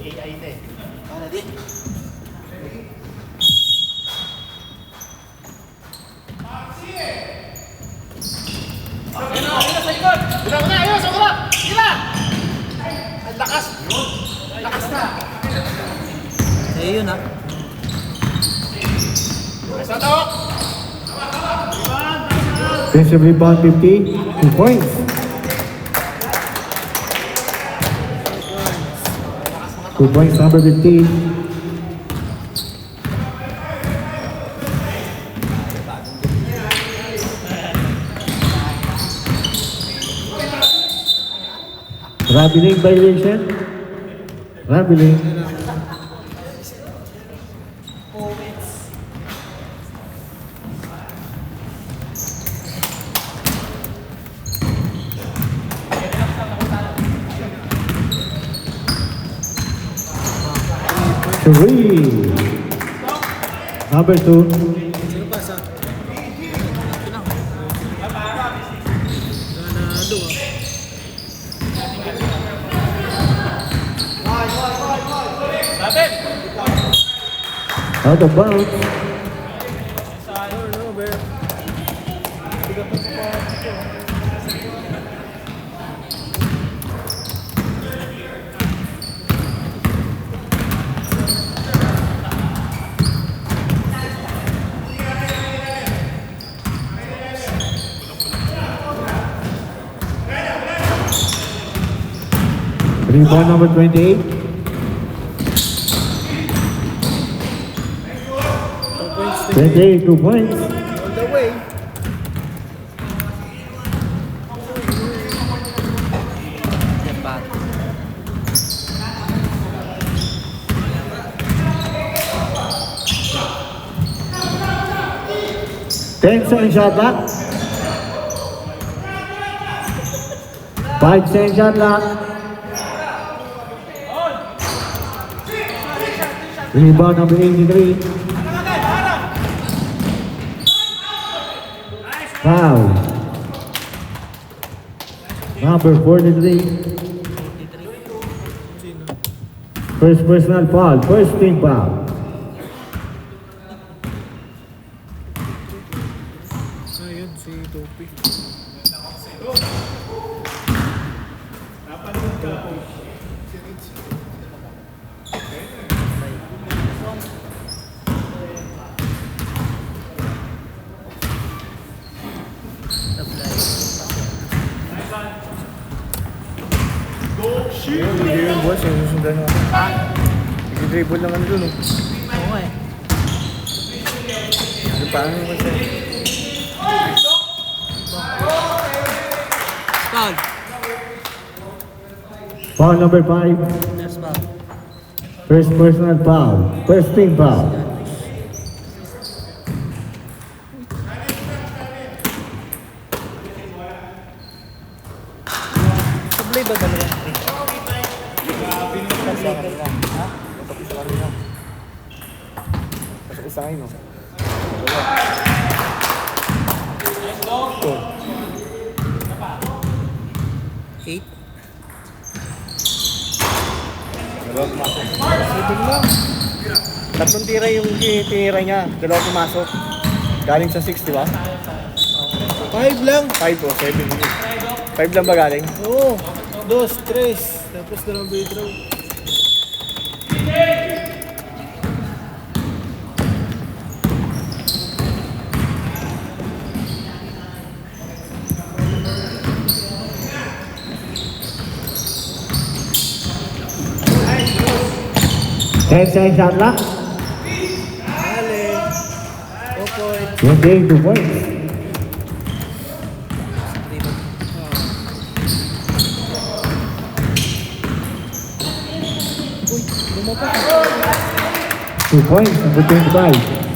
AI na eh. Ano din? Bilang na, ayun, sa baba! Sila! Ang lakas! Lakas na! Sa'yo yun ha. Sa tawak! Defensive rebound 50, 2 points. Two points, number 15. Traveling violation. Traveling. Three. Number 2. Sino pa sa? Ganado Out of bounds. Rebound number 28. 28, 2 points. all the way. Ten second shot clock. 5 second shot clock. Rebound number 83. Foul. Number 43. First personal foul. First team foul. Ayun, si Topi. Hindi yung boss, yung susundan mo. Nag-dribble lang ano dun eh. Oo nga eh. Paano yung kasi? Foul. Foul number 5. Yes, foul. First personal foul. First team foul. Sablay ba dalawa? Sa kanila. Ha? Pasok sa kanila. Pasok sa akin, no? Dalawa. 8. Dalawa pumasok. 7 lang. Tatlong tira yung tinira niya. Dalawa pumasok. Galing sa 6, di ba? 5 lang. 5 o 7. 5 lang ba galing? Oo. 2, 3. Tapos dalawang free throw. Ten second shot clock. Dale. 28, 2 points. Uy, lumapa. 2 points, number 25.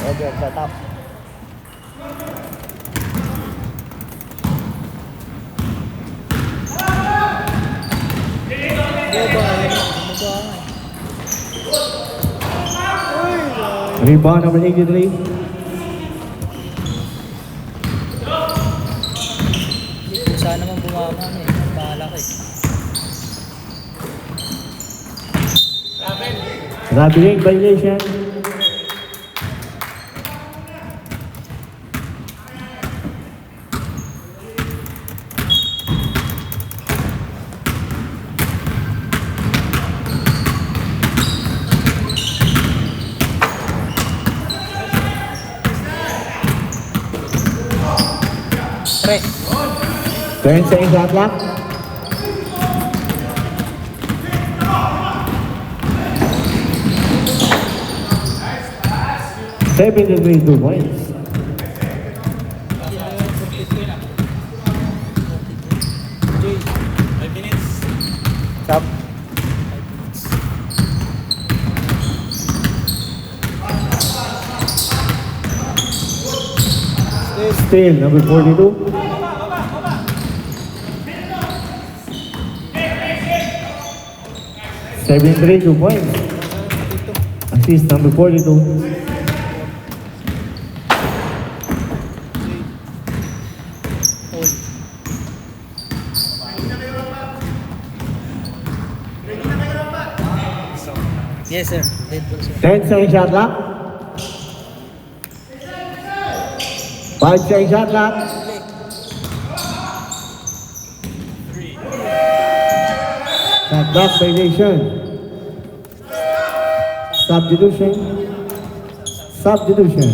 Okay, sa top. Baba, baba. Uy, Rebound number 83. Hindi po sana naman bumama eh. Bahala ka eh. Traveling violation. Pre, 10 seconds shot clock. Seven to 2 points. Stop. Steal number 42. Seven three, 2 points. Assist number 42. yes sir. Dead ball sir. 10 second shot clock. 5 second shot clock. Shot clock violation. Substitution. Substitution.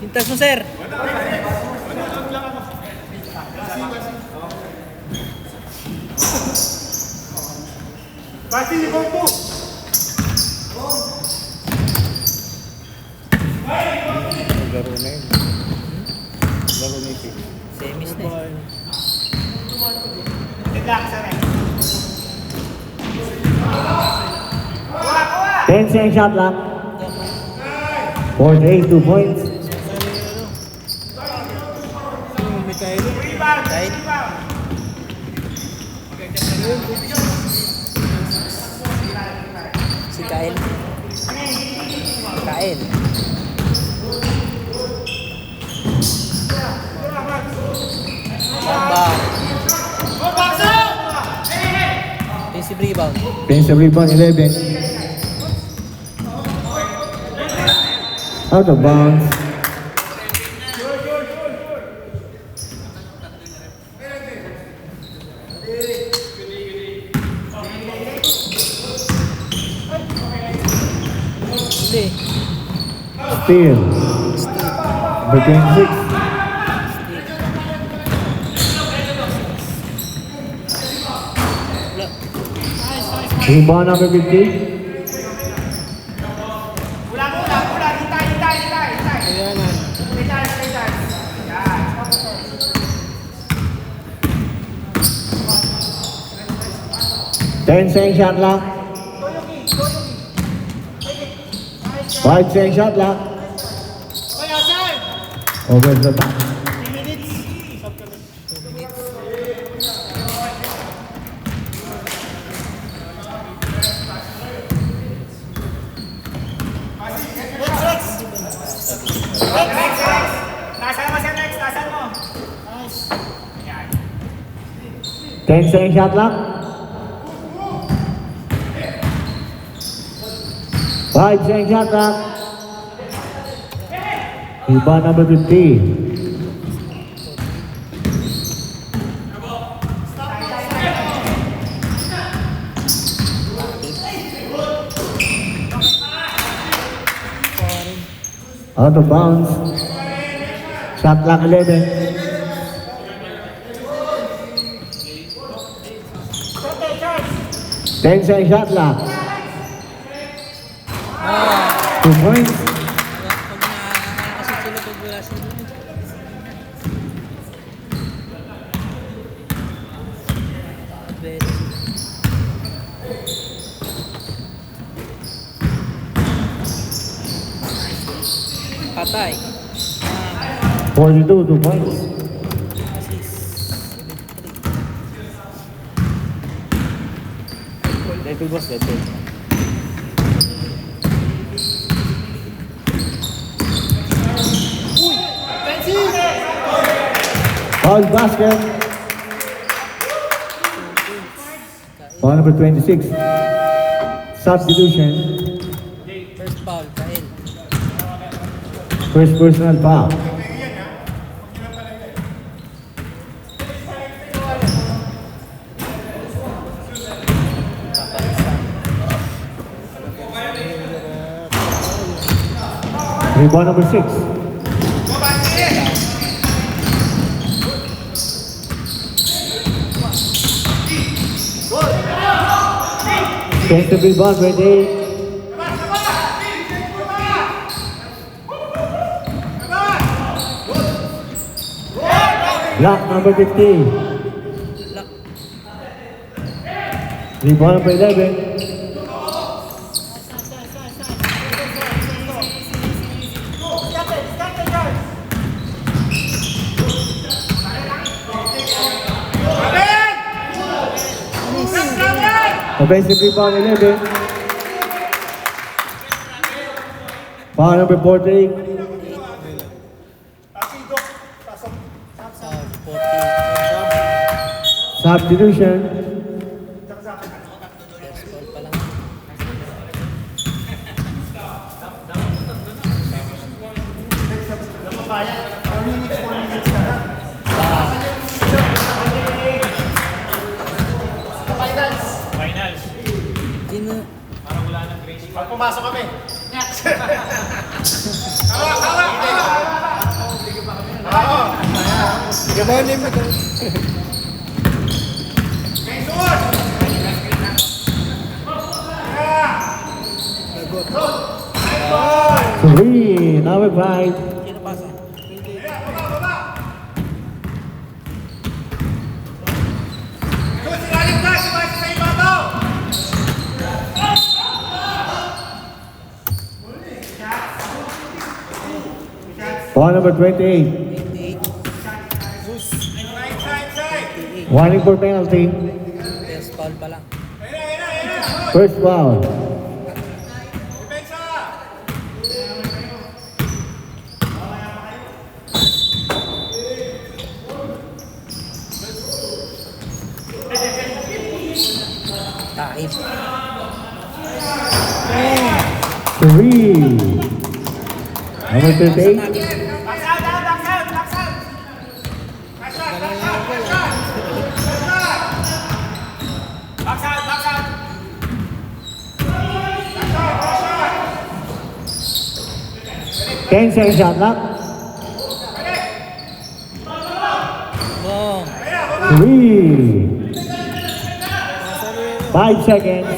Pintas mo sir. Pasti, Bongko! Laro na yun. Laro na yun. Semis na eh. Relax, sir. 10 second shot clock. 48, 2 points. Kahit si Kael. Kael. Bamba. Defensive rebound. Defensive rebound 11. Out of bounds. Hindi. Steal. Number 26. Rebound number 50. Ten second shot clock. 5 second shot clock. Over the top. Nasaan mo siya next? Nasaan mo? 10 second shot clock. 5 second shot clock. Rebound number 50. Out of bounds. Shot clock 11. Ten second shot clock. 2 points. Pag nakakasot sila pag wala sila. Patay. 42, 2 points. Level boss, level. Foul basket. Foul number 26. Substitution. First foul, Kael. First personal foul. Rebound number 6. Defensive rebound, ready. Block number 15. Rebound number 11. Offensive rebound 11. Foul number 48. Foul, 40. Substitution. First foul pa lang. Finals. Sino? Parang wala nang grade. Pag pumasok kami. Hawak, hawak! Hawak! Gabanin mo ito. Three, number 5. Sino pasa? Foul number 28. 88. Warning for penalty. First foul pa lang. First foul. Takip. Three. Number 38. Ten seconds shot clock. Boom. 3. 5 seconds.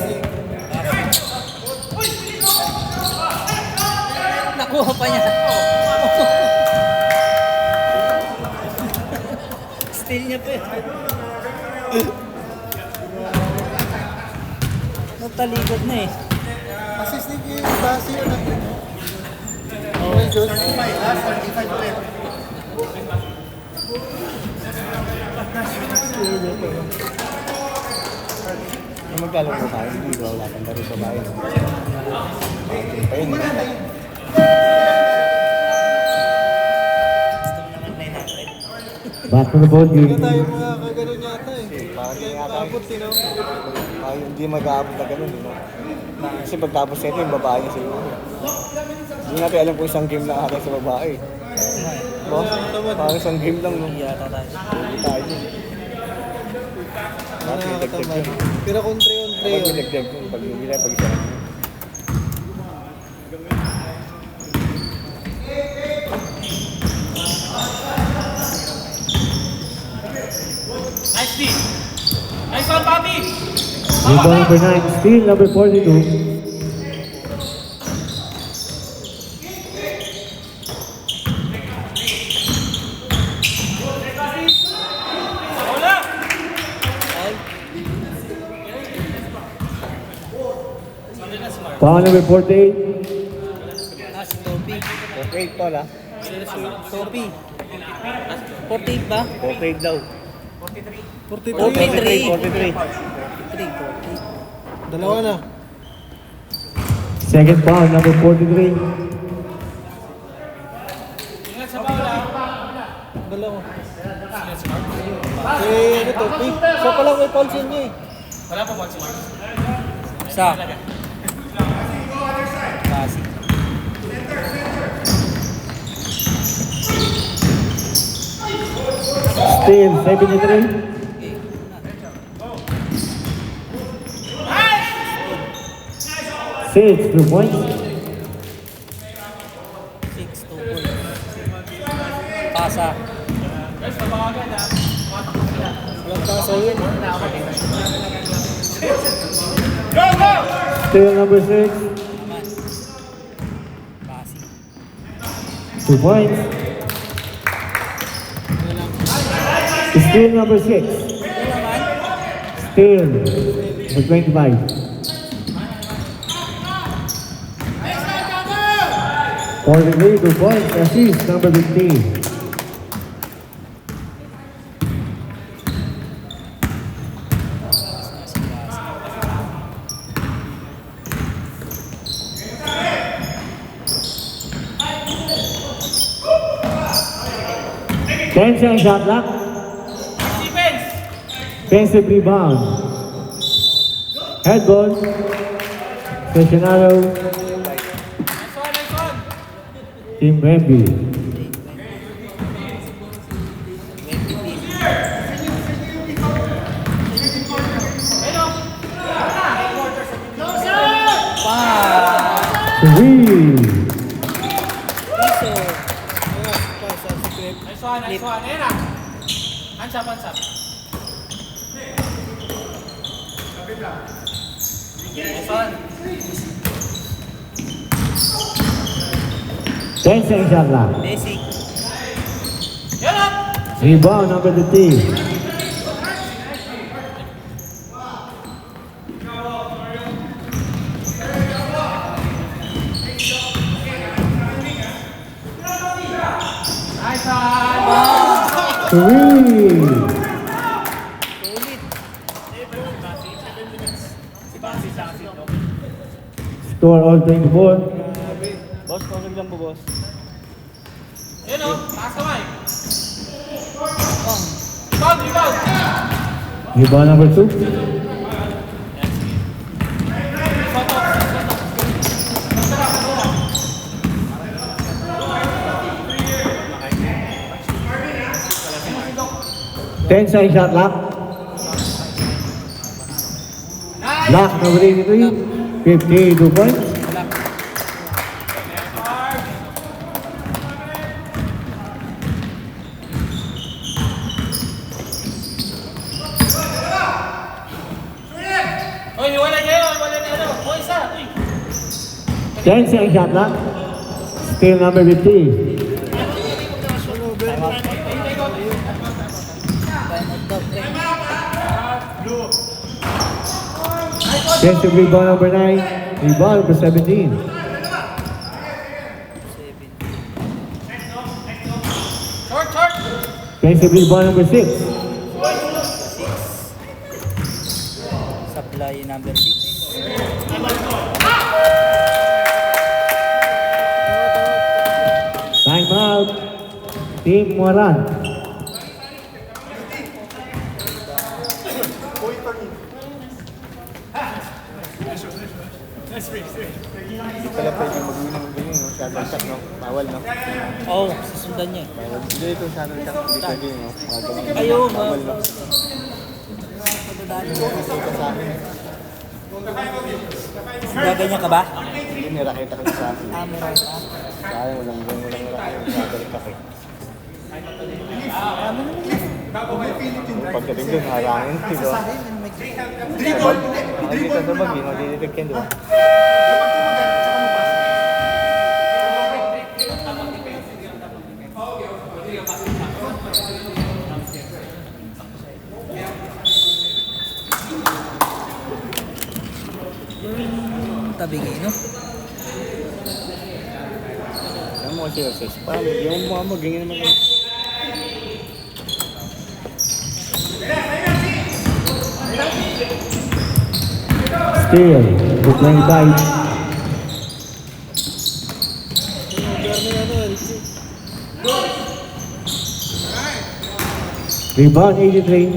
Nakuha pa niya. Steal niya pa eh. Natalikod na eh. Assist ni Basi yun. Oh my God. 45 ulit. Magkalaro tayo, hindi ba wala kang laro sa bayan. Ayun. Back to the ball game. Tayo mga kagano'n yata eh. Parang hindi yata. Parang hindi mag-aabot na gano'n. Kasi pagtapos nito yung babae niya siguro. Hindi natin alam kung isang game lang akin sa babae. No? Parang isang game lang. No? Hindi yata tayo. Hindi tayo. Nakakataman. Pero kung 3-on-3 Pag yun, binagdag mo, pag yung nila, pag isa. Nice D. Nice one, Bobby. Rebound number 9. Steal number 42. Wala. Foul number 48. Ah, si Topi. Okay, tol ah. Topi. 48 ba? 48 daw. 43. 43. 48. Dalawa na. Second foul, number 43. Dalawa. Eh, ano to? Siya pa lang may foul sa inyo eh. Isa. Kasi. Still 73. Six, 2 points. 6, 2 points. Pasa. Walang tasa yun. Still number 6. Naman. Pasi. 2 points. Still number 6. Still number 25. 43, 2 points. Assist number 15. Ten shot clock. Defensive rebound. Head ball. Stationaro. Team Remby. Three. Piso. Nice one. Ayan ah. Hansap. Nice one. 10 shot clock. Basic. Yan ah. Rebound number 15. Nice one. Three. Score all 24. Boss, tawag lang po, boss. Yan o. Taas kamay. Rebound. Rebound number 2. Ten shot clock. Lock number 83. 52 points. Oy, wala kayo. Wala na ano. O, isa. Uy. 10 shot clock. Still number 50. Time out daw, pre. Defensive rebound number 9. Rebound number 17. 7. Short. Defensive rebound number 6. Supply number 6. Time out. Team Moran. Hindi pala pwede mag-uwi ng ganyan, no? Shadow shot, no? Bawal, no? Oo, susundan niya. Bawal. Hindi ito shadow shot. Hindi pwede, no? Mga ganyan. Ayaw, Bawal, no? Pagdadaan Ito sa akin. Gaganyan ka ba? Hindi, nirakita ko sa akin. Meron ka. Sayang, walang shadow shot, eh. Pagdating doon, harangin, di ba? Makikita sa bag, magdidetect yan, di ba? Tabingi, no? Alam mo kasi, sa spam, yung mga mo, ganyan naman. Steal to 25. Rebound 83.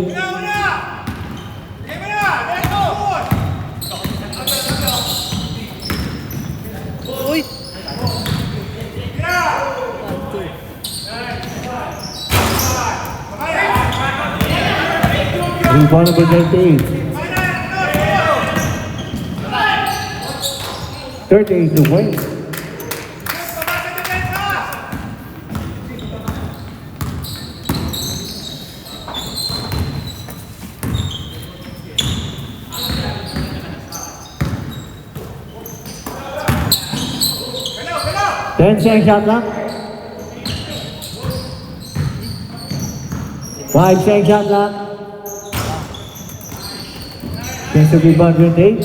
Uy! Rebound number 38. 38 to win. Ten second shot clock. 5 second shot clock. Defensive rebound 28.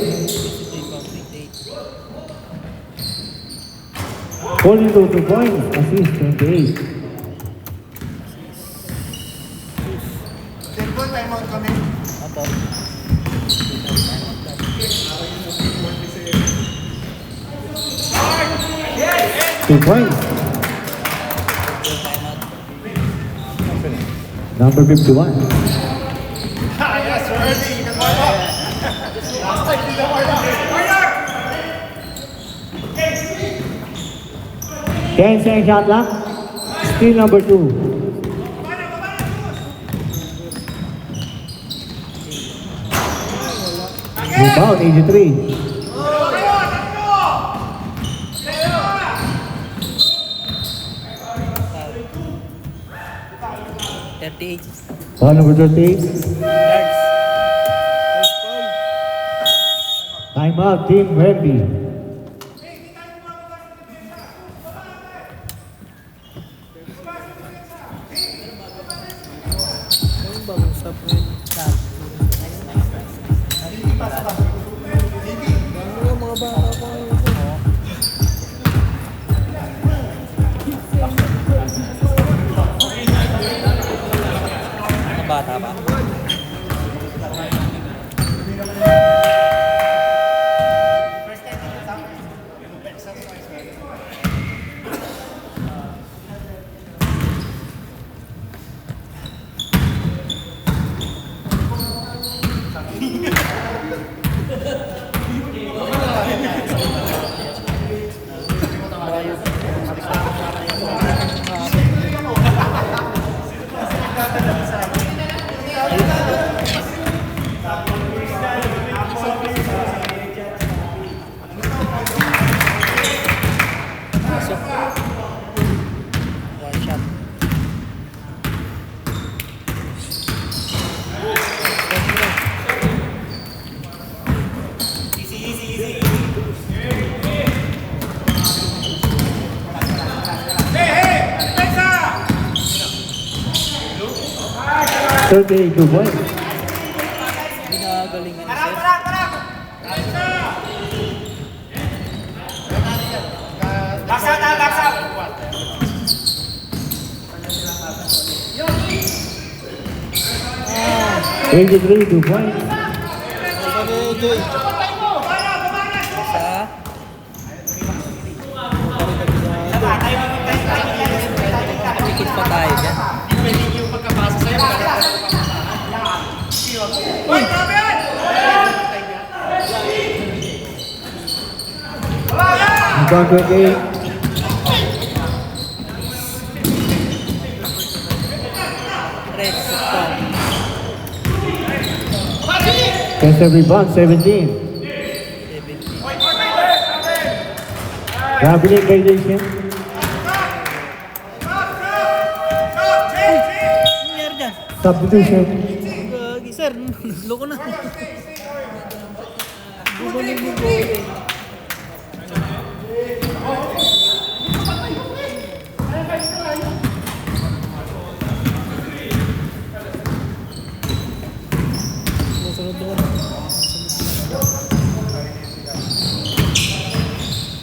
42 to points. Assist 28. Cellphone, time out kami. Apo. 2 points. Number 51. Yes, early. You can warm up. Last time, you can warm up. 10 second shot clock. Steal number 2. Rebound 83. Ball number 38. Timeout, Team Wemby. Bata pa. One shot. Thirty-eight to win. Ginagalingan ni sir. Eighty-three to win. Isa. Tikit pa tayo dyan. Rebound 28. Red stop. Defensive rebound 17. 17. Traveling violation. Nangyari dyan? Substitution. Gagi sir, loko na. Bumalik mo po. Sunod doon.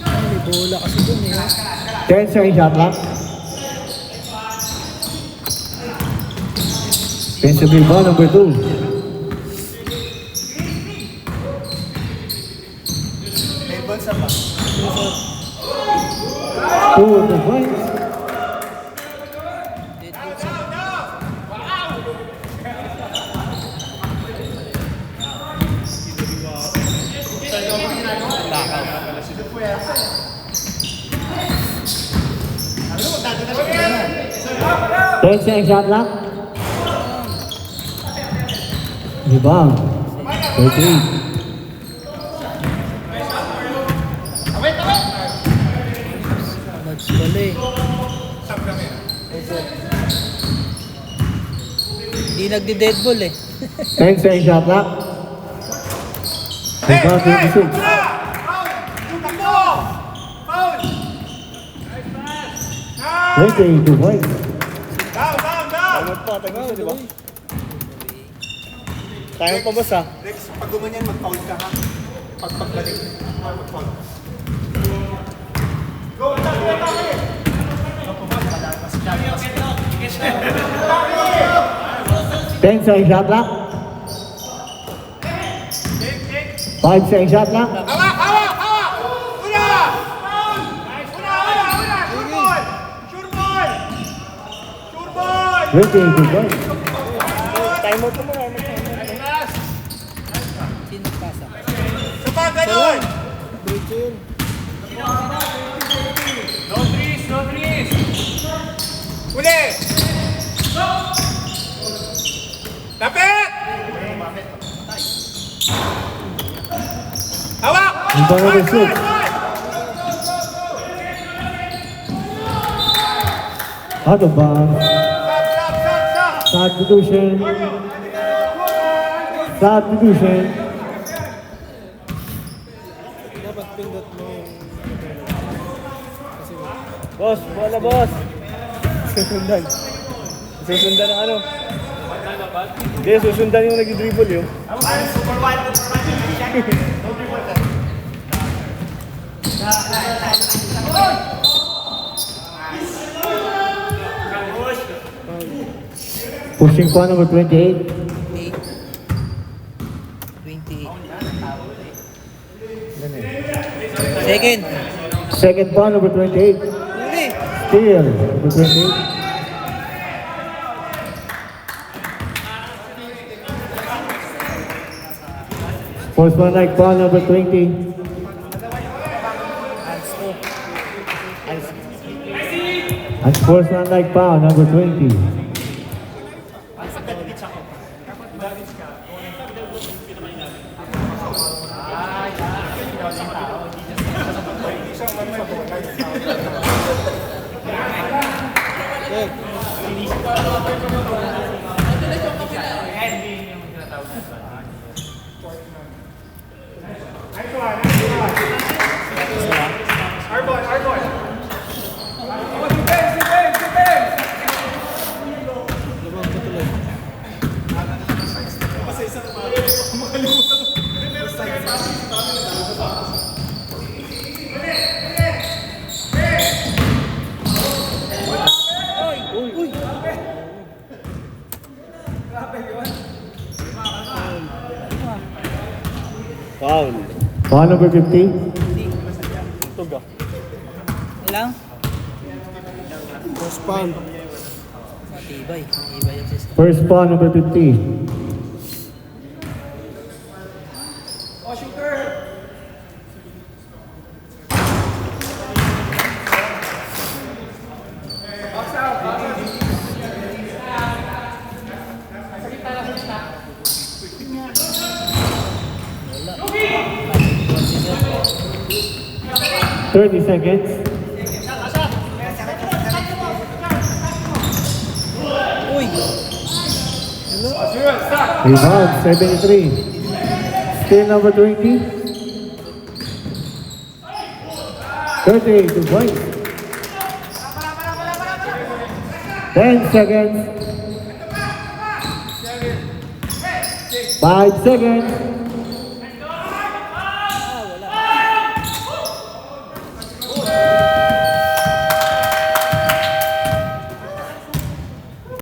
May bola kasi doon eh. 10 second shot clock. Defensive rebound, number 2. May bansa pa. 2 of the points. Dead ball sa... Takaw. 10 seconds shot clock. Rebound. 38. Mads pala eh. Hindi nagdi-dead ball eh. 10 seconds shot clock. Rebound 26. Foul! 22 points. Tawag pa, tayo di ba? Tayo pa boss ha. Rex, pag gumanyan, mag-foul ka ha. Pag pagbalik, mag-foul. Go, attack! 10 seconds shot clock. 5 seconds shot clock. Hawak! Hawak! Hawak! Una! Una! Sure ball! Sure ball! Sure ball! 22 points. Time out mo muna. Sino pasa? Sa pa, ganun! No trees! No trees! Uli! Lapit! Hawak! Rebound number 6. Out of bounds. Stop! Substitution. Substitution. Boss, bola boss. Susundan. Susundan ang ano? Hindi, susundan yung nag-dribble yun. Pushing point number 28. 28. Second. Second point number 28. Uli. Steal number 28. Sportsmanlike foul number 20. Unsportsmanlike foul number 20. Foul. Foul number 50. Tuga. Ilang? First pound. Matibay. Matibay yung system. First foul number 50. Wala. 30 seconds. Uy! Rebound 73. Steal number 20. 38 points. 10 seconds. 5 seconds.